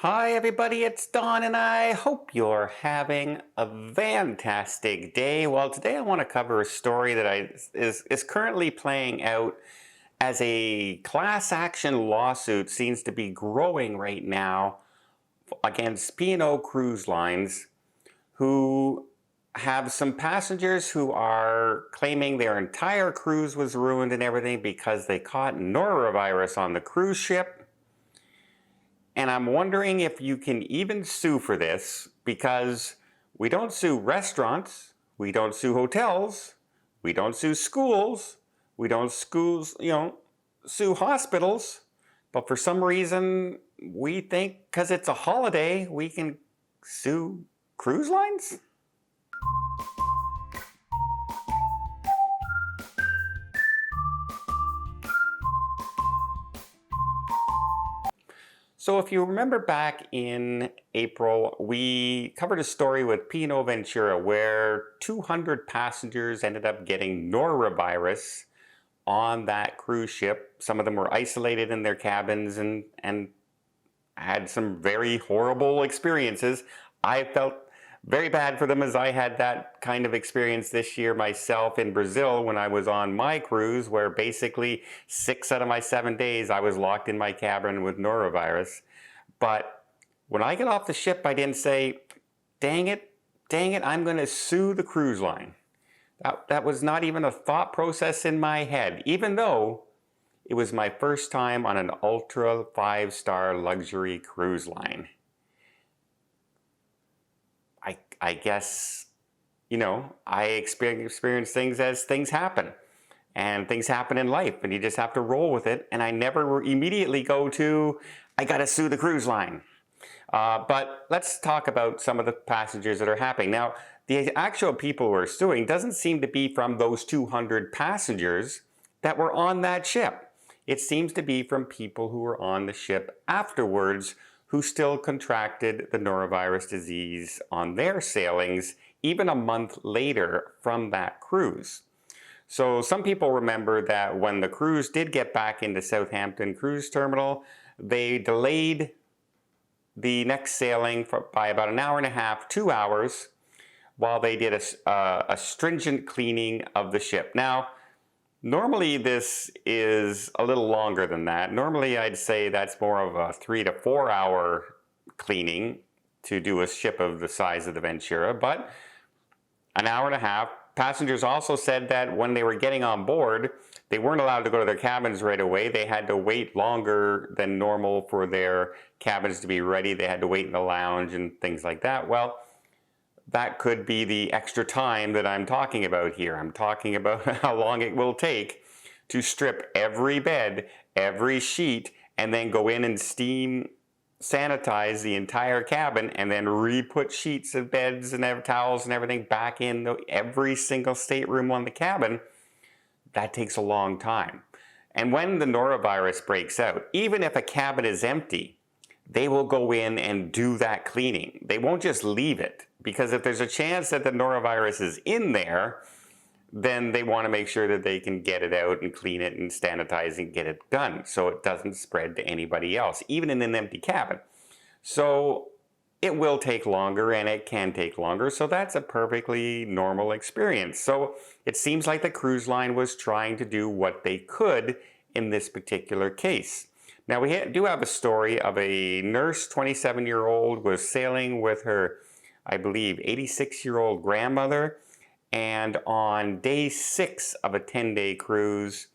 Hi everybody, it's Don and I hope you're having a fantastic day. Well, today I want to cover a story that is currently playing out as a class action lawsuit seems to be growing right now against P&O Cruise Lines, who have some passengers who are claiming their entire cruise was ruined and everything because they caught norovirus on the cruise ship. And I'm wondering if you can even sue for this, because we don't sue restaurants, we don't sue hotels, we don't sue schools, we don't sue hospitals, but for some reason we think because it's a holiday we can sue cruise lines? So if you remember back in April, we covered a story with P&O Ventura where 200 passengers ended up getting norovirus on that cruise ship. Some of them were isolated in their cabins and had some very horrible experiences. I felt very bad for them as I had that kind of experience this year myself in Brazil when I was on my cruise, where basically 6 out of my 7 days I was locked in my cabin with norovirus. But when I got off the ship, I didn't say, dang it, I'm going to sue the cruise line. That was not even a thought process in my head, even though it was my first time on an ultra 5-star luxury cruise line. I guess, I experience things as things happen. And things happen in life, and you just have to roll with it. And I never immediately go to, I gotta sue the cruise line. But let's talk about some of the passengers that are happening. Now, the actual people who are suing doesn't seem to be from those 200 passengers that were on that ship. It seems to be from people who were on the ship afterwards who still contracted the norovirus disease on their sailings even a month later from that cruise. So some people remember that when the cruise did get back into Southampton Cruise Terminal, they delayed the next sailing by about an hour and a half, 2 hours, while they did a stringent cleaning of the ship. Now, normally this is a little longer than that. Normally I'd say that's more of a 3 to 4 hour cleaning to do a ship of the size of the Ventura, but an hour and a half. Passengers also said that when they were getting on board, they weren't allowed to go to their cabins right away. They had to wait longer than normal for their cabins to be ready. They had to wait in the lounge and things like that. Well, that could be the extra time that I'm talking about here. I'm talking about how long it will take to strip every bed, every sheet, and then go in and steam sanitize the entire cabin and then re-put sheets and beds and towels and everything back in every single stateroom on the cabin. That takes a long time. And when the norovirus breaks out, even if a cabin is empty, they will go in and do that cleaning. They won't just leave it, because if there's a chance that the norovirus is in there, then they want to make sure that they can get it out and clean it and sanitize and get it done so it doesn't spread to anybody else, even in an empty cabin. So it will take longer, and it can take longer, so that's a perfectly normal experience. So it seems like the cruise line was trying to do what they could in this particular case. Now we do have a story of a nurse, 27-year-old, was sailing with her, I believe, 86-year-old grandmother. And on day 6 of a 10-day cruise,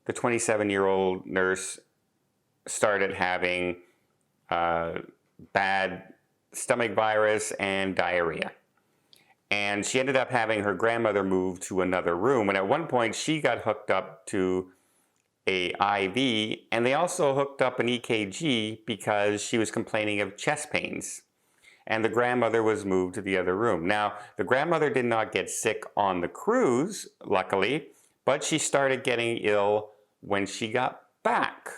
the 27-year-old nurse started having bad stomach virus and diarrhea. And she ended up having her grandmother move to another room. And at one point, she got hooked up to a IV, and they also hooked up an EKG because she was complaining of chest pains. And the grandmother was moved to the other room. Now, the grandmother did not get sick on the cruise, luckily, but she started getting ill when she got back.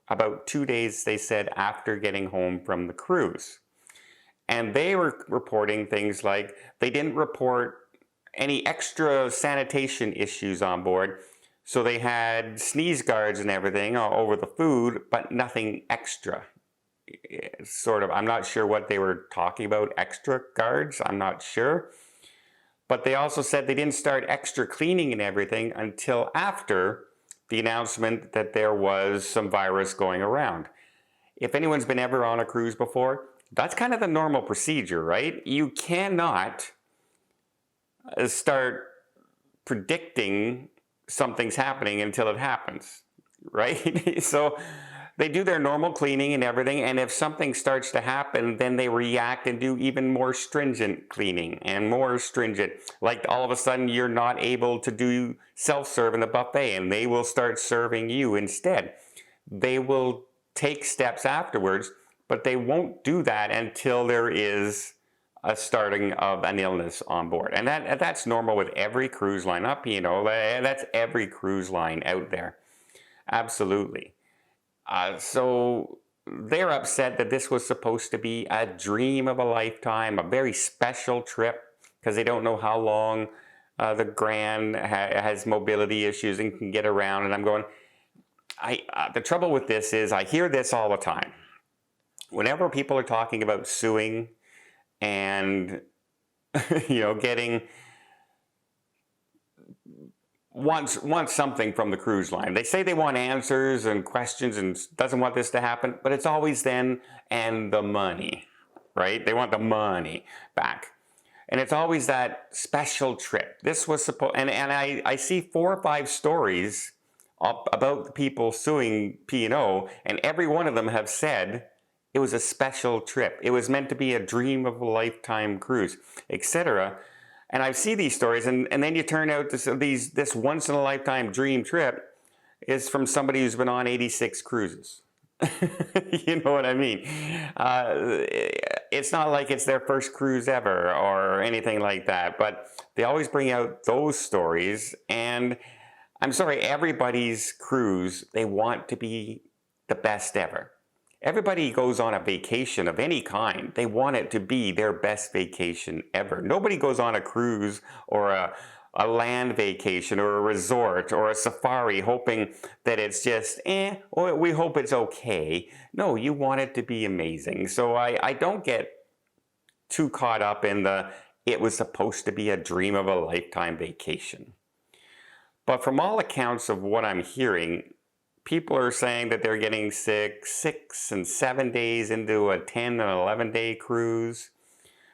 About 2 days, they said, after getting home from the cruise. And they were reporting things like they didn't report any extra sanitation issues on board. So they had sneeze guards and everything over the food, but nothing extra. sort of, I'm not sure what they were talking about, extra guards, I'm not sure. But they also said they didn't start extra cleaning and everything until after the announcement that there was some virus going around. If anyone's been ever on a cruise before, that's kind of the normal procedure, right? You cannot start predicting something's happening until it happens, right? So they do their normal cleaning and everything, and if something starts to happen, then they react and do even more stringent cleaning and more stringent. Like all of a sudden you're not able to do self-serve in the buffet, and they will start serving you instead. They will take steps afterwards, but they won't do that until there is a starting of an illness on board. And that's normal with every cruise line, up, that's every cruise line out there. Absolutely. So they're upset that this was supposed to be a dream of a lifetime, a very special trip, because they don't know how long the Grand has mobility issues and can get around. And I'm going, the trouble with this is I hear this all the time. Whenever people are talking about suing and, getting... wants something from the cruise line. They say they want answers and questions and doesn't want this to happen, but it's always then and the money, right? They want the money back. And it's always that special trip. This was supposed, and I see 4 or 5 stories about the people suing P&O, and every one of them have said it was a special trip. It was meant to be a dream of a lifetime cruise, etc. And I see these stories, and then you turn out this once-in-a-lifetime dream trip is from somebody who's been on 86 cruises. You know what I mean? It's not like it's their first cruise ever or anything like that, but they always bring out those stories, and I'm sorry, everybody's cruise, they want to be the best ever. Everybody goes on a vacation of any kind. They want it to be their best vacation ever. Nobody goes on a cruise or a land vacation or a resort or a safari hoping that it's just, or we hope it's okay. No, you want it to be amazing. So I don't get too caught up in it was supposed to be a dream of a lifetime vacation. But from all accounts of what I'm hearing, people are saying that they're getting sick 6 and 7 days into a 10 and 11-day cruise.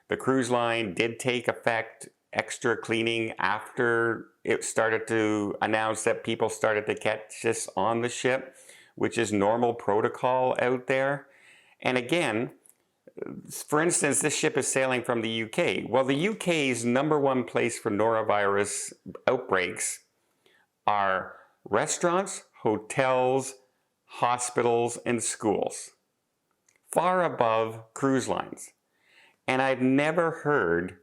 The cruise line did take effect, extra cleaning, after it started to announce that people started to catch this on the ship, which is normal protocol out there. And again, for instance, this ship is sailing from the UK. Well, the UK's #1 place for norovirus outbreaks are restaurants, hotels, hospitals, and schools, far above cruise lines. And I've never heard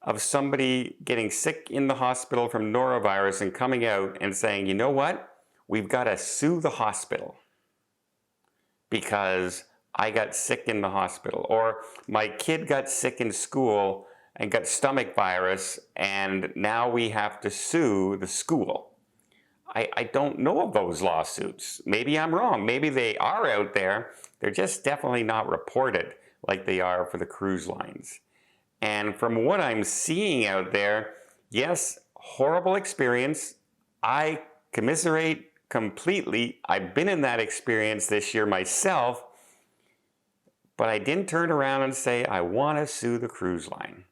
of somebody getting sick in the hospital from norovirus and coming out and saying, you know what, we've got to sue the hospital because I got sick in the hospital, or my kid got sick in school and got stomach virus, and now we have to sue the school. I don't know of those lawsuits. Maybe I'm wrong. Maybe they are out there. They're just definitely not reported like they are for the cruise lines. And from what I'm seeing out there, yes, horrible experience. I commiserate completely. I've been in that experience this year myself, but I didn't turn around and say, I want to sue the cruise line.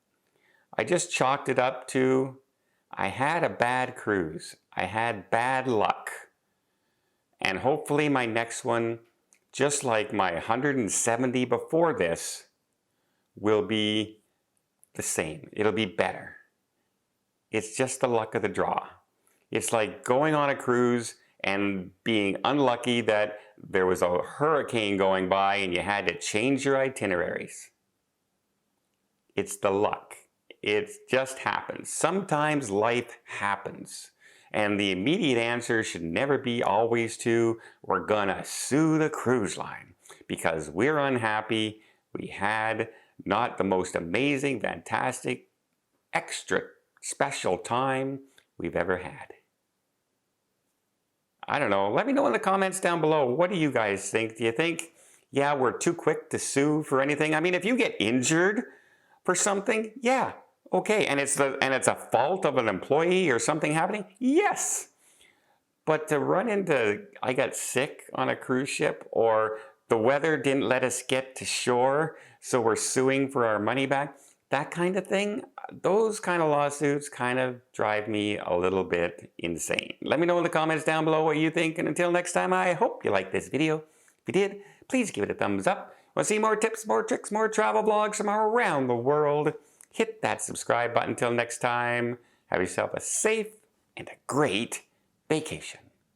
I just chalked it up to, I had a bad cruise. I had bad luck. And hopefully my next one, just like my 170 before this, will be the same. It'll be better. It's just the luck of the draw. It's like going on a cruise and being unlucky that there was a hurricane going by and you had to change your itineraries. It's the luck. It just happens. Sometimes life happens. And the immediate answer should never be always to, we're gonna sue the cruise line because we're unhappy. We had not the most amazing, fantastic, extra special time we've ever had. I don't know. Let me know in the comments down below. What do you guys think? Do you think Yeah, we're too quick to sue for anything. I mean, if you get injured for something, yeah, okay, and it's a fault of an employee or something happening, yes. But to run into, I got sick on a cruise ship, or the weather didn't let us get to shore, so we're suing for our money back, that kind of thing, those kind of lawsuits kind of drive me a little bit insane. Let me know in the comments down below what you think, and until next time, I hope you liked this video. If you did, please give it a thumbs up. Want to see more tips, more tricks, more travel vlogs from around the world? Hit that subscribe button. Until next time, have yourself a safe and a great vacation.